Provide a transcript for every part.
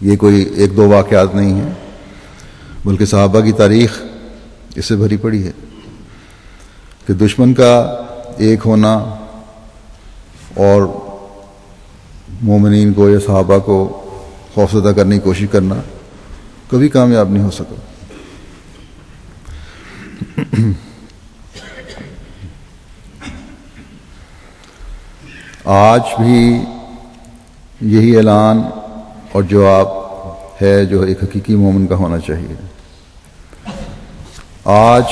یہ کوئی ایک دو واقعات نہیں ہیں، بلکہ صحابہ کی تاریخ اس سے بھری پڑی ہے کہ دشمن کا ایک ہونا اور مومنین کو یا صحابہ کو خوفزدہ کرنے کی کوشش کرنا کبھی کامیاب نہیں ہو سکا۔ آج بھی یہی اعلان اور جواب ہے جو ایک حقیقی مومن کا ہونا چاہیے۔ آج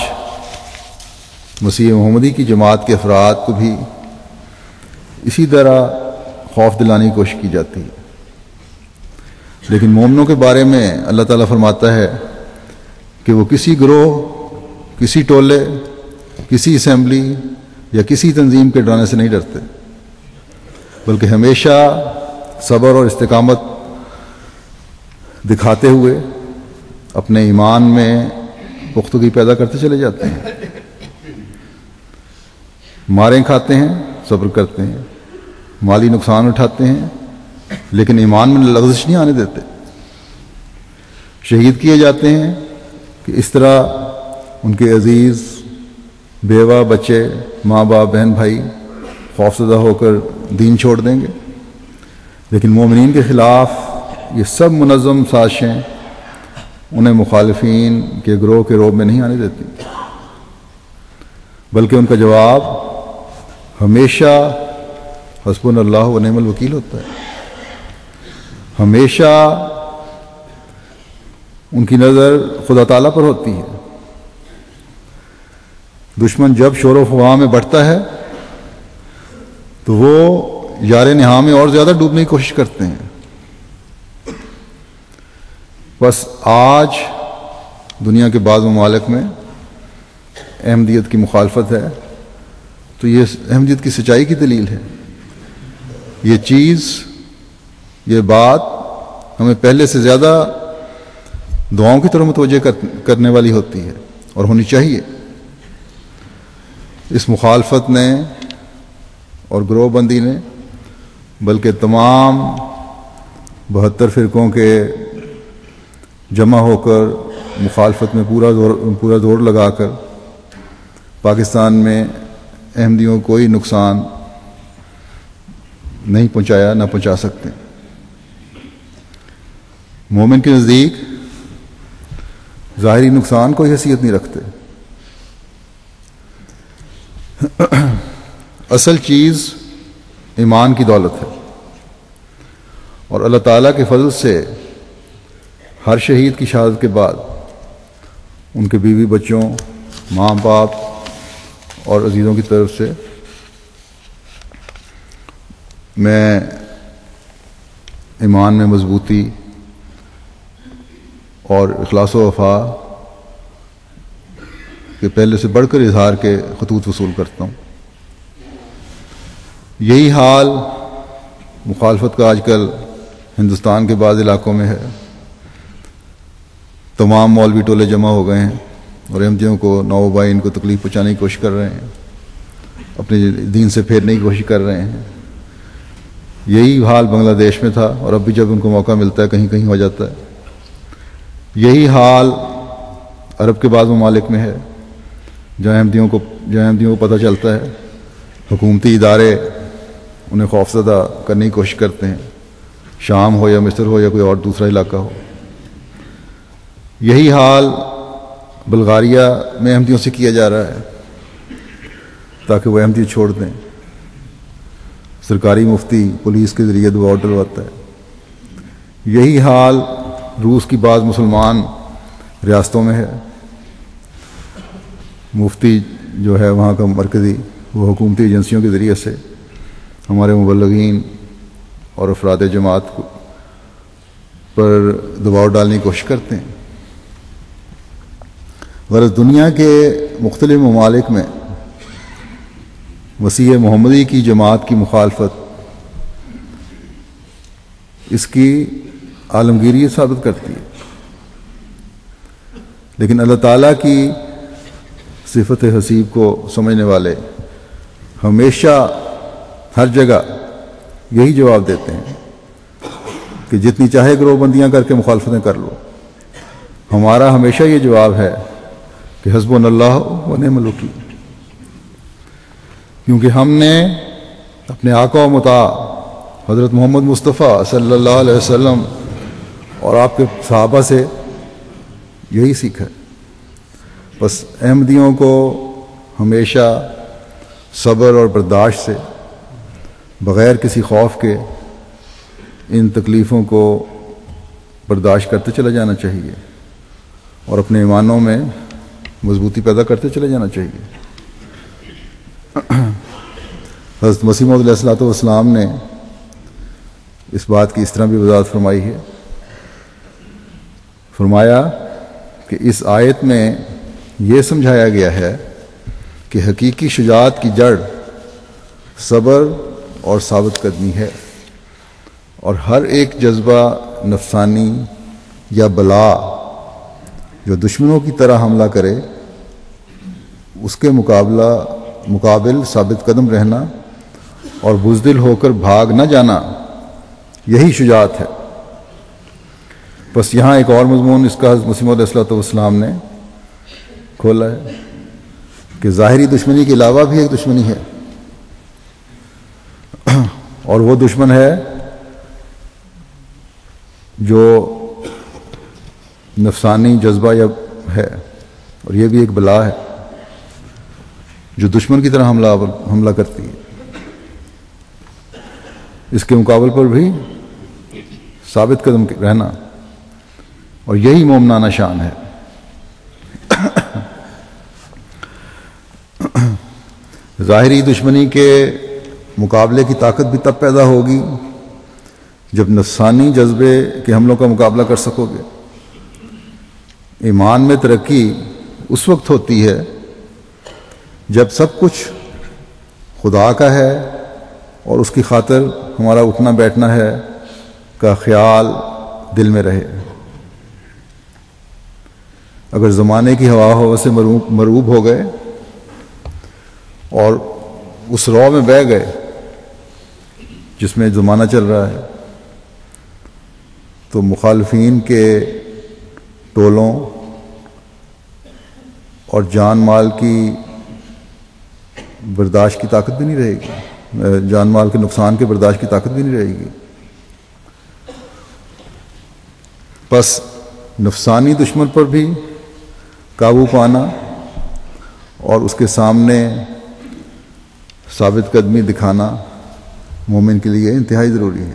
مسیح محمدی کی جماعت کے افراد کو بھی اسی طرح خوف دلانے کی کوشش کی جاتی ہے، لیکن مومنوں کے بارے میں اللہ تعالیٰ فرماتا ہے کہ وہ کسی گروہ، کسی ٹولے، کسی اسمبلی یا کسی تنظیم کے ڈرانے سے نہیں ڈرتے، بلکہ ہمیشہ صبر اور استقامت دکھاتے ہوئے اپنے ایمان میں پختگی پیدا کرتے چلے جاتے ہیں، ماریں کھاتے ہیں، صبر کرتے ہیں، مالی نقصان اٹھاتے ہیں، لیکن ایمان میں لغزش نہیں آنے دیتے، شہید کیے جاتے ہیں کہ اس طرح ان کے عزیز، بیوہ، بچے، ماں باپ، بہن بھائی خوفزدہ ہو کر دین چھوڑ دیں گے، لیکن مومنین کے خلاف یہ سب منظم سازشیں انہیں مخالفین کے گروہ کے روب میں نہیں آنے دیتی، بلکہ ان کا جواب ہمیشہ حسبنا اللہ و نعم الوکیل ہوتا ہے۔ ہمیشہ ان کی نظر خدا تعالیٰ پر ہوتی ہے۔ دشمن جب شور و فغاں میں بڑھتا ہے تو وہ یار نہا میں اور زیادہ ڈوبنے کی کوشش کرتے ہیں۔ بس آج دنیا کے بعض ممالک میں احمدیت کی مخالفت ہے، تو یہ احمدیت کی سچائی کی دلیل ہے۔ یہ چیز، یہ بات ہمیں پہلے سے زیادہ دعاؤں کی طرف متوجہ کرنے والی ہوتی ہے اور ہونی چاہیے۔ اس مخالفت نے اور گروہ بندی نے بلکہ تمام 72 فرقوں کے جمع ہو کر مخالفت میں پورا زور لگا کر پاکستان میں احمدیوں کو کوئی نقصان نہیں پہنچایا، نہ پہنچا سکتے۔ مومن کے نزدیک ظاہری نقصان کوئی حیثیت نہیں رکھتے۔ اصل چیز ایمان کی دولت ہے، اور اللہ تعالیٰ کے فضل سے ہر شہید کی شہادت کے بعد ان کے بیوی بچوں، ماں باپ اور عزیزوں کی طرف سے میں ایمان میں مضبوطی اور اخلاص و وفا کے پہلے سے بڑھ کر اظہار کے خطوط وصول کرتا ہوں۔ یہی حال مخالفت کا آج کل ہندوستان کے بعض علاقوں میں ہے۔ تمام مولوی ٹولے جمع ہو گئے ہیں اور احمدیوں کو نوبائین کو تکلیف پہنچانے کی کوشش کر رہے ہیں، اپنے دین سے پھیرنے کی کوشش کر رہے ہیں۔ یہی حال بنگلہ دیش میں تھا، اور اب بھی جب ان کو موقع ملتا ہے کہیں کہیں ہو جاتا ہے۔ یہی حال عرب کے بعض ممالک میں ہے، جہاں احمدیوں کو پتہ چلتا ہے، حکومتی ادارے انہیں خوفزدہ کرنے کی کوشش کرتے ہیں، شام ہو یا مصر ہو یا کوئی اور دوسرا علاقہ ہو۔ یہی حال بلغاریہ میں احمدیوں سے کیا جا رہا ہے تاکہ وہ احمدیت چھوڑ دیں۔ سرکاری مفتی پولیس کے ذریعے دباؤ ڈلواتا ہے۔ یہی حال روس کی بعض مسلمان ریاستوں میں ہے۔ مفتی جو ہے وہاں کا مرکزی، وہ حکومتی ایجنسیوں کے ذریعے سے ہمارے مبلغین اور افراد جماعت پر دباؤ ڈالنے کی کوشش کرتے ہیں۔ غرض دنیا کے مختلف ممالک میں مسیح محمدی کی جماعت کی مخالفت اس کی عالمگیری ثابت کرتی ہے، لیکن اللہ تعالیٰ کی صفت حسیب کو سمجھنے والے ہمیشہ ہر جگہ یہی جواب دیتے ہیں کہ جتنی چاہے گروہ بندیاں کر کے مخالفتیں کر لو. ہمارا ہمیشہ یہ جواب ہے کہ حسبنا اللہ و نعم الوکیل، کیونکہ ہم نے اپنے آقا و مطاع حضرت محمد مصطفیٰ صلی اللہ علیہ وسلم اور آپ کے صحابہ سے یہی سیکھا. بس احمدیوں کو ہمیشہ صبر اور برداشت سے، بغیر کسی خوف کے ان تکلیفوں کو برداشت کرتے چلا جانا چاہیے اور اپنے ایمانوں میں مضبوطی پیدا کرتے چلے جانا چاہیے. حضرت مسیح موعود علیہ الصلوۃ والسلام نے اس بات کی اس طرح بھی وضاحت فرمائی ہے. فرمایا کہ اس آیت میں یہ سمجھایا گیا ہے کہ حقیقی شجاعت کی جڑ صبر اور ثابت قدمی ہے، اور ہر ایک جذبہ نفسانی یا بلا جو دشمنوں کی طرح حملہ کرے اس کے مقابل ثابت قدم رہنا اور بزدل ہو کر بھاگ نہ جانا، یہی شجاعت ہے. بس یہاں ایک اور مضمون اس کا حضرت مسیح موعود علیہ الصلوۃ والسلام نے کھولا ہے کہ ظاہری دشمنی کے علاوہ بھی ایک دشمنی ہے، اور وہ دشمن ہے جو نفسانی جذبہ یا ہے، اور یہ بھی ایک بلا ہے جو دشمن کی طرح حملہ کرتی ہے. اس کے مقابل پر بھی ثابت قدم رہنا، اور یہی مومنانہ شان ہے. ظاہری دشمنی کے مقابلے کی طاقت بھی تب پیدا ہوگی جب نفسانی جذبے کے حملوں کا مقابلہ کر سکو گے. ایمان میں ترقی اس وقت ہوتی ہے جب سب کچھ خدا کا ہے اور اس کی خاطر ہمارا اٹھنا بیٹھنا ہے کا خیال دل میں رہے. اگر زمانے کی ہوا ہوا سے مرعوب ہو گئے اور اس رو میں بہہ گئے جس میں زمانہ چل رہا ہے، تو مخالفین کے ٹولوں اور جان مال کی برداشت کی طاقت بھی نہیں رہے گی، جان مال کے نقصان کے برداشت کی طاقت بھی نہیں رہے گی. بس نفسانی دشمن پر بھی قابو پانا اور اس کے سامنے ثابت قدمی دکھانا مومن کے لیے انتہائی ضروری ہے.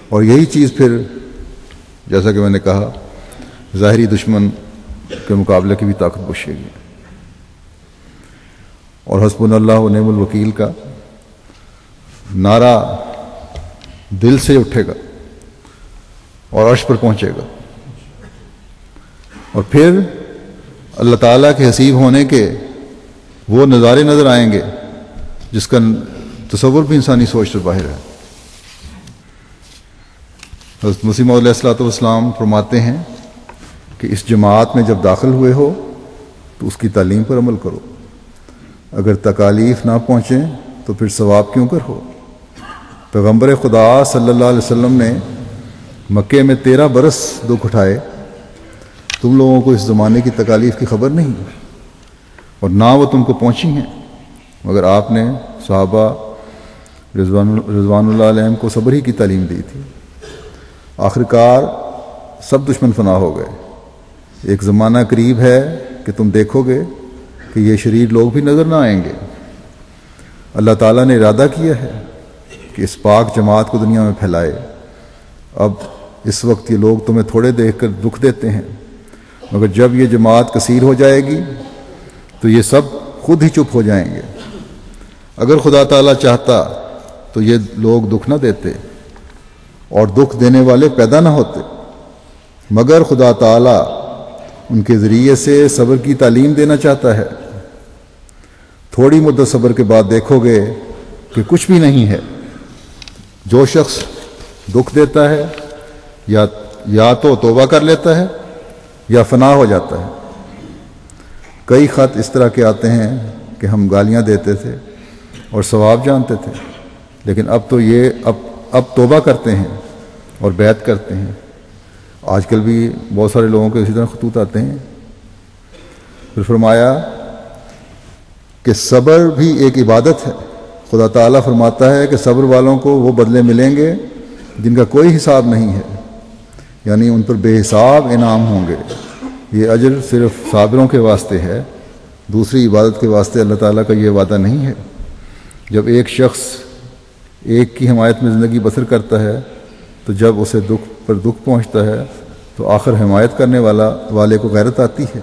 اور یہی چیز پھر جیسا کہ میں نے کہا ظاہری دشمن کے مقابلے کی بھی طاقت بخشے گی. اور حسبنا اللہ و نعم الوکیل کا نعرہ دل سے اٹھے گا اور عرش پر پہنچے گا، اور پھر اللہ تعالیٰ کے حسیب ہونے کے وہ نظارے نظر آئیں گے جس کا تصور بھی انسانی سوچ سے باہر ہے. حضرت مسیح موعود علیہ الصلوۃ والسلام فرماتے ہیں کہ اس جماعت میں جب داخل ہوئے ہو تو اس کی تعلیم پر عمل کرو، اگر تکالیف نہ پہنچیں تو پھر ثواب کیوں کر ہو. پیغمبر خدا صلی اللہ علیہ وسلم نے مکے میں 13 برس دکھ اٹھائے، تم لوگوں کو اس زمانے کی تکالیف کی خبر نہیں اور نہ وہ تم کو پہنچی ہیں، مگر آپ نے صحابہ رضوان اللہ علیہم کو صبر ہی کی تعلیم دی تھی. آخرکار سب دشمن فنا ہو گئے. ایک زمانہ قریب ہے کہ تم دیکھو گے کہ یہ شریر لوگ بھی نظر نہ آئیں گے. اللہ تعالیٰ نے ارادہ کیا ہے کہ اس پاک جماعت کو دنیا میں پھیلائے. اب اس وقت یہ لوگ تمہیں تھوڑے دیکھ کر دکھ دیتے ہیں، مگر جب یہ جماعت کثیر ہو جائے گی تو یہ سب خود ہی چپ ہو جائیں گے. اگر خدا تعالیٰ چاہتا تو یہ لوگ دکھ نہ دیتے اور دکھ دینے والے پیدا نہ ہوتے، مگر خدا تعالیٰ ان کے ذریعے سے صبر کی تعلیم دینا چاہتا ہے. تھوڑی مدت صبر کے بعد دیکھو گے کہ کچھ بھی نہیں ہے. جو شخص دکھ دیتا ہے یا تو توبہ کر لیتا ہے یا فنا ہو جاتا ہے. کئی خط اس طرح کے آتے ہیں کہ ہم گالیاں دیتے تھے اور ثواب جانتے تھے، لیکن اب توبہ کرتے ہیں اور بیعت کرتے ہیں. آج کل بھی بہت سارے لوگوں کے اسی طرح خطوط آتے ہیں. پھر فرمایا کہ صبر بھی ایک عبادت ہے. خدا تعالیٰ فرماتا ہے کہ صبر والوں کو وہ بدلے ملیں گے جن کا کوئی حساب نہیں ہے، یعنی ان پر بے حساب انعام ہوں گے. یہ اجر صرف صابروں کے واسطے ہے، دوسری عبادت کے واسطے اللہ تعالیٰ کا یہ وعدہ نہیں ہے. جب ایک شخص ایک کی حمایت میں زندگی بسر کرتا ہے تو جب اسے دکھ پر دکھ پہنچتا ہے تو آخر حمایت کرنے والے کو غیرت آتی ہے.